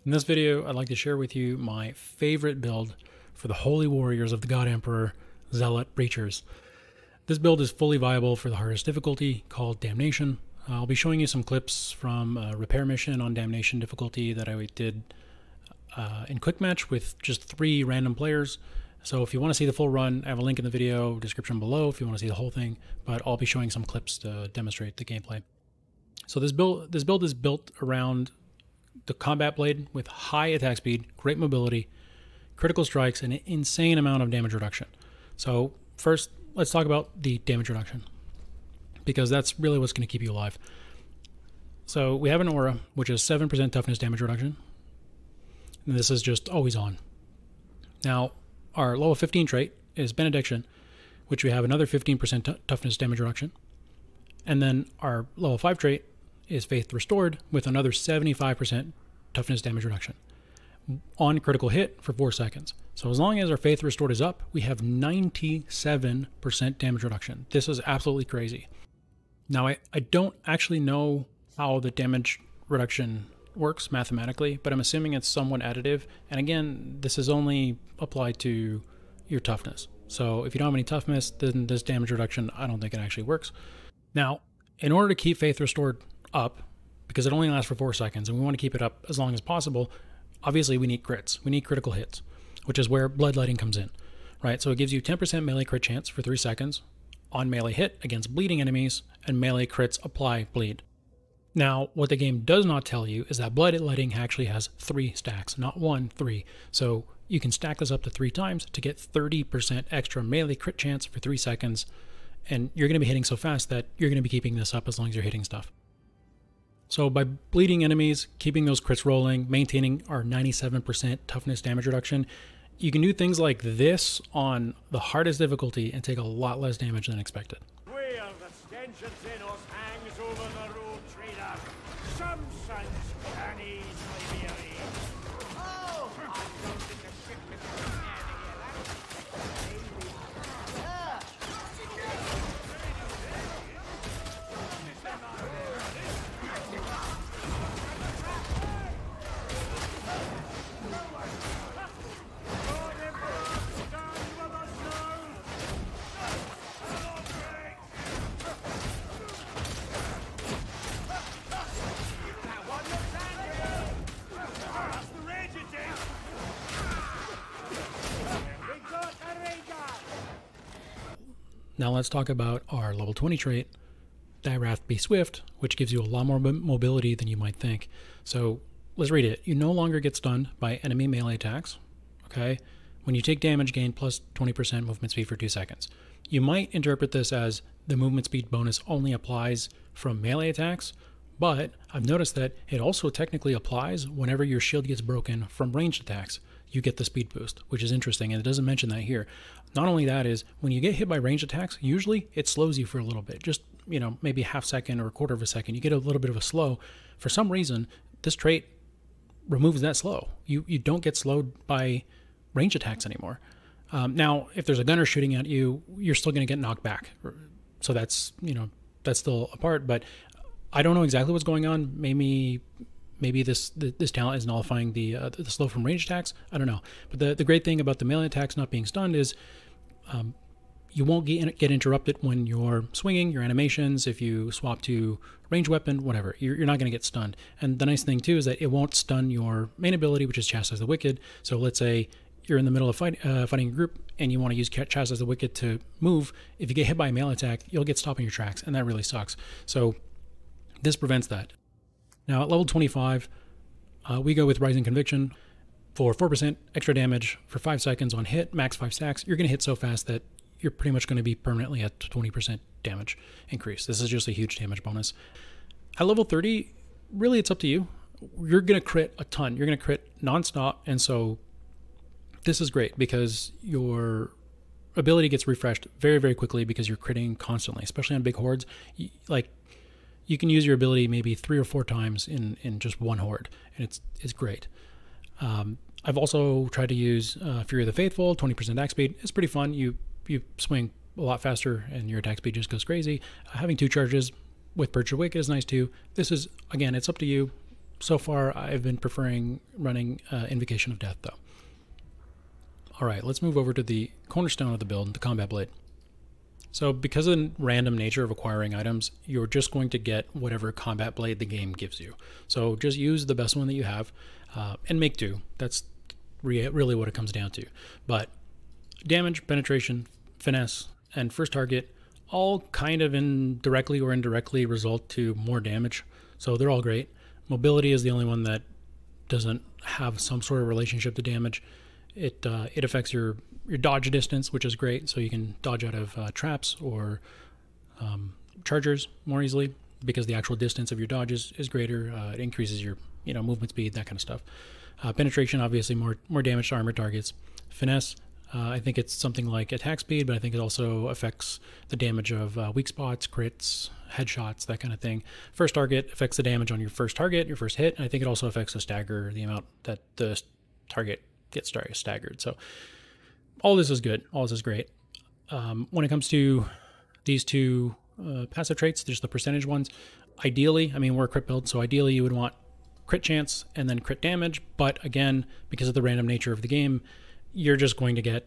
In this video, I'd like to share with you my favorite build for the Holy Warriors of the God Emperor, Zealot Preachers. This build is fully viable for the hardest difficulty, called Damnation. I'll be showing you some clips from a repair mission on Damnation difficulty that I did in quick match with just 3 random players. So if you want to see the full run, I have a link in the video description below if you want to see the whole thing, but I'll be showing some clips to demonstrate the gameplay. So this build is built around the combat blade with high attack speed, great mobility, critical strikes, and an insane amount of damage reduction. So first, let's talk about the damage reduction, because that's really what's going to keep you alive. So we have an aura, which is 7% toughness damage reduction, and this is just always on. Now, our level 15 trait is Benediction, which we have another 15% toughness damage reduction, and then our level 5 trait is Faith Restored with another 75% toughness damage reduction on critical hit for 4 seconds. So as long as our Faith Restored is up, we have 97% damage reduction. This is absolutely crazy. Now, I don't actually know how the damage reduction works mathematically, but I'm assuming it's somewhat additive. And again, this is only applied to your toughness. So if you don't have any toughness, then this damage reduction, I don't think it actually works. Now, in order to keep Faith Restored up, because it only lasts for 4 seconds and we want to keep it up as long as possible, obviously we need crits. We need critical hits, which is where Bloodletting comes in, right? So it gives you 10% melee crit chance for 3 seconds on melee hit against bleeding enemies, and melee crits apply bleed. Now, what the game does not tell you is that Bloodletting actually has 3 stacks, not 1, 3. So you can stack this up to 3 times to get 30% extra melee crit chance for 3 seconds, and you're going to be hitting so fast that you're going to be keeping this up as long as you're hitting stuff. So by bleeding enemies, keeping those crits rolling, maintaining our 97% toughness damage reduction, you can do things like this on the hardest difficulty and take a lot less damage than expected. Where the stench of Xenos hangs over the road trader, some sons can easily be erased. Oh, I don't think the ship can get Now let's talk about our level 20 trait, Thy Wrath Be Swift, which gives you a lot more mobility than you might think. So let's read it. You no longer get stunned by enemy melee attacks, okay? When you take damage, gain plus 20% movement speed for 2 seconds. You might interpret this as the movement speed bonus only applies from melee attacks, but I've noticed that it also technically applies whenever your shield gets broken from ranged attacks. You get the speed boost, which is interesting, and it doesn't mention that here. Not only that is, when you get hit by ranged attacks, usually it slows you for a little bit, just, you know, maybe a half second or a quarter of a second. You get a little bit of a slow. For some reason, this trait removes that slow. You don't get slowed by range attacks anymore. Now, if there's a gunner shooting at you, you're still going to get knocked back. So that's, you know, that's still a part, but I don't know exactly what's going on. Maybe this talent is nullifying the slow from range attacks. I don't know. But the great thing about the melee attacks not being stunned is you won't get interrupted when you're swinging your animations. If you swap to range weapon, whatever, you're not going to get stunned. And the nice thing too is that it won't stun your main ability, which is Chastise the Wicked. So let's say you're in the middle of fighting a group and you want to use Chastise the Wicked to move. If you get hit by a melee attack, you'll get stopped in your tracks, and that really sucks. So this prevents that. Now at level 25, we go with Rising Conviction for 4% extra damage for 5 seconds on hit, max 5 stacks. You're going to hit so fast that you're pretty much going to be permanently at 20% damage increase. This is just a huge damage bonus. At level 30, really it's up to you. You're going to crit a ton. You're going to crit nonstop, and so this is great because your ability gets refreshed very, very quickly because you're critting constantly, especially on big hordes. Like, you can use your ability maybe 3 or 4 times in just one horde, and it's great. I've also tried to use Fury of the Faithful, 20% attack speed. It's pretty fun. You swing a lot faster, and your attack speed just goes crazy. Having 2 charges with Purge Your Wicked is nice too. This is, again, it's up to you. So far, I've been preferring running Invocation of Death, though. All right, let's move over to the cornerstone of the build, the Combat Blade. So because of the random nature of acquiring items, you're just going to get whatever Combat Blade the game gives you. So just use the best one that you have and make do. That's really what it comes down to. But damage, penetration, finesse, and first target all kind of directly or indirectly result to more damage. So they're all great. Mobility is the only one that doesn't have some sort of relationship to damage. It affects your dodge distance, which is great. So you can dodge out of traps or chargers more easily because the actual distance of your dodge is greater. It increases your movement speed, that kind of stuff. Penetration, obviously more damage to armored targets. Finesse, I think it's something like attack speed, but I think it also affects the damage of weak spots, crits, headshots, that kind of thing. First target affects the damage on your first target, your first hit, and I think it also affects the stagger, the amount that the target gets staggered. So all this is good. All this is great. When it comes to these two passive traits, there's the percentage ones. Ideally, I mean, we're a crit build, so ideally you would want crit chance and then crit damage. But again, because of the random nature of the game, you're just going to get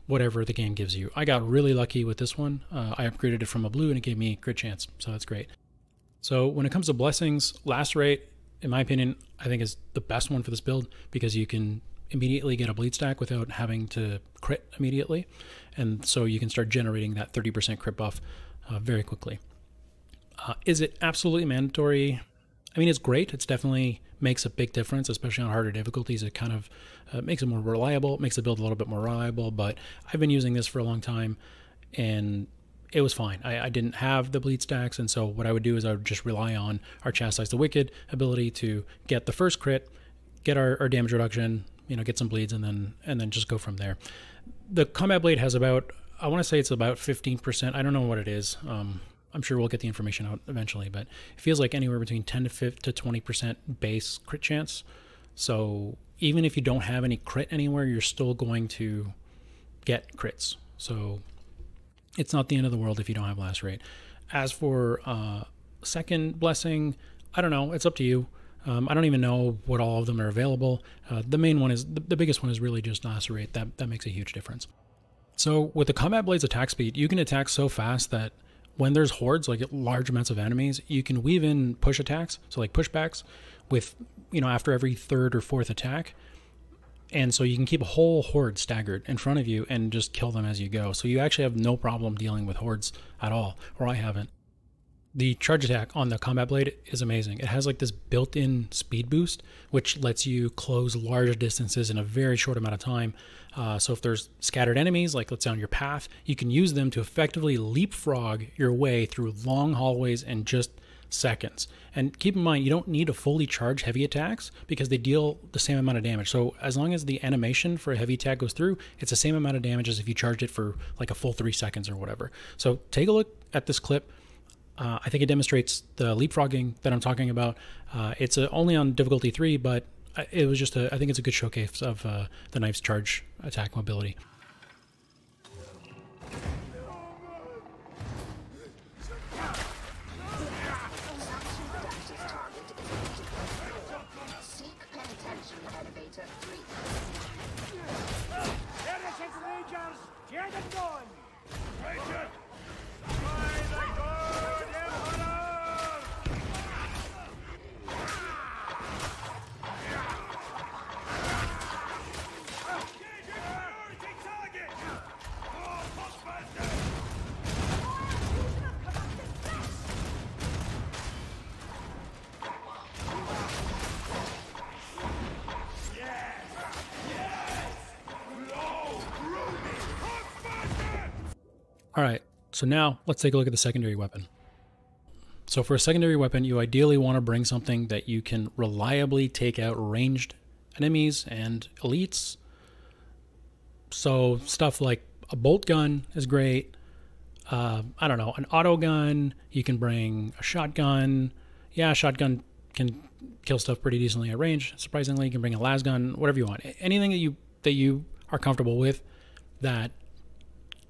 whatever the game gives you. I got really lucky with this one. I upgraded it from a blue and it gave me crit chance, so that's great. So when it comes to blessings, lacerate, in my opinion, I think is the best one for this build because you can immediately get a bleed stack without having to crit immediately, and so you can start generating that 30% crit buff very quickly. Is it absolutely mandatory? I mean, it's great. It's definitely makes a big difference, especially on harder difficulties. It kind of makes it more reliable. It makes the build a little bit more reliable, but I've been using this for a long time and it was fine. I didn't have the bleed stacks, and so what I would do is I would just rely on our Chastise the Wicked ability to get the first crit, get our damage reduction, get some bleeds, and then just go from there. The Combat Blade has about, I want to say it's about 15%. I don't know what it is. I'm sure we'll get the information out eventually, but it feels like anywhere between 10 to 20% base crit chance. So even if you don't have any crit anywhere, you're still going to get crits. So it's not the end of the world if you don't have lacerate. As for second blessing, I don't know. It's up to you. I don't even know what all of them are available. The main one is, the biggest one is really just lacerate. That makes a huge difference. So with the Combat Blade's attack speed, you can attack so fast that when there's hordes, like large amounts of enemies, you can weave in push attacks, so like pushbacks with, after every third or fourth attack. And so you can keep a whole horde staggered in front of you and just kill them as you go. So you actually have no problem dealing with hordes at all, or I haven't. The charge attack on the Combat Blade is amazing. It has like this built-in speed boost, which lets you close large distances in a very short amount of time. So if there's scattered enemies, like let's say on your path, you can use them to effectively leapfrog your way through long hallways in just seconds. And keep in mind, you don't need to fully charge heavy attacks because they deal the same amount of damage. So as long as the animation for a heavy attack goes through, it's the same amount of damage as if you charged it for like a full 3 seconds or whatever. So take a look at this clip. I think it demonstrates the leapfrogging that I'm talking about. It's only on difficulty 3, but it was just I think it's a good showcase of the knife's charge attack mobility. All right, so now let's take a look at the secondary weapon. So for a secondary weapon, you ideally want to bring something that you can reliably take out ranged enemies and elites. So stuff like a bolt gun is great. I don't know, an auto gun. You can bring a shotgun. Yeah, a shotgun can kill stuff pretty decently at range. Surprisingly, you can bring a las gun, whatever you want. Anything that you are comfortable with that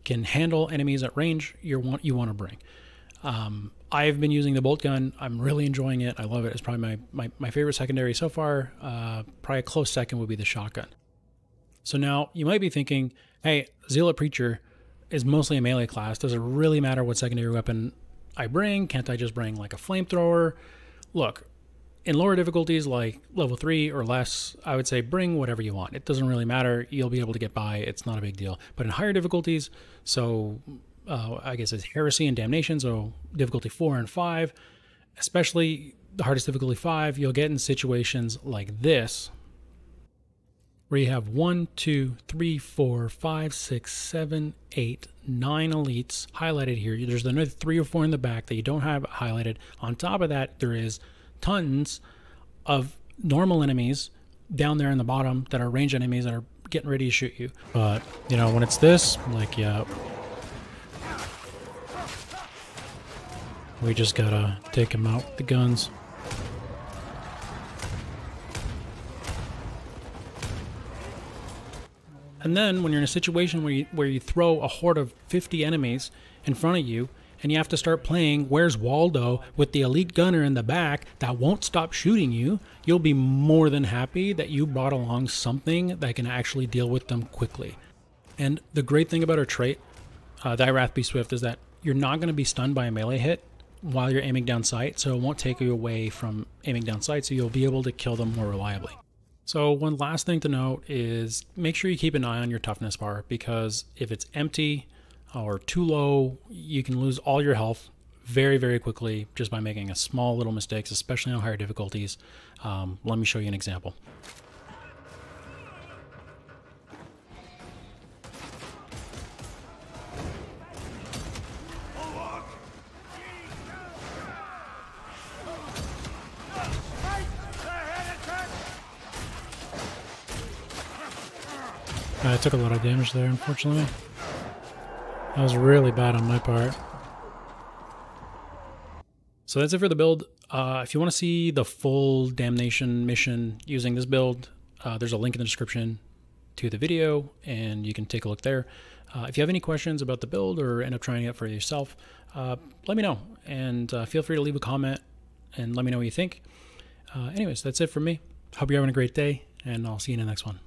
can handle enemies at range, you want to bring. I've been using the bolt gun. I'm really enjoying it. I love it. It's probably my favorite secondary so far. Probably a close second would be the shotgun. So now you might be thinking, hey, Zealot Preacher is mostly a melee class. Does it really matter what secondary weapon I bring? Can't I just bring like a flamethrower? Look, in lower difficulties like level 3 or less, I would say bring whatever you want. It doesn't really matter. You'll be able to get by. It's not a big deal. But in higher difficulties, so I guess it's Heresy and Damnation, so difficulty 4 and 5, especially the hardest difficulty 5, you'll get in situations like this, where you have 1, 2, 3, 4, 5, 6, 7, 8, 9 elites highlighted here. There's another 3 or 4 in the back that you don't have highlighted. On top of that, there is tons of normal enemies down there in the bottom that are ranged enemies that are getting ready to shoot you. But, you know, when it's this, like, yeah, we just gotta take them out with the guns. And then when you're in a situation where you throw a horde of 50 enemies in front of you, and you have to start playing Where's Waldo with the elite gunner in the back that won't stop shooting you, you'll be more than happy that you brought along something that can actually deal with them quickly. And the great thing about our trait, Thy Wrath Be Swift, is that you're not going to be stunned by a melee hit while you're aiming down sight, so it won't take you away from aiming down sight, so you'll be able to kill them more reliably. So one last thing to note is make sure you keep an eye on your toughness bar, because if it's empty or too low, you can lose all your health very, very quickly just by making a small little mistakes, especially on higher difficulties. Let me show you an example. I took a lot of damage there, unfortunately. That was really bad on my part. So that's it for the build. If you want to see the full Damnation mission using this build, there's a link in the description to the video, and you can take a look there. If you have any questions about the build or end up trying it for yourself, let me know. And feel free to leave a comment and let me know what you think. Anyways, that's it from me. Hope you're having a great day, and I'll see you in the next one.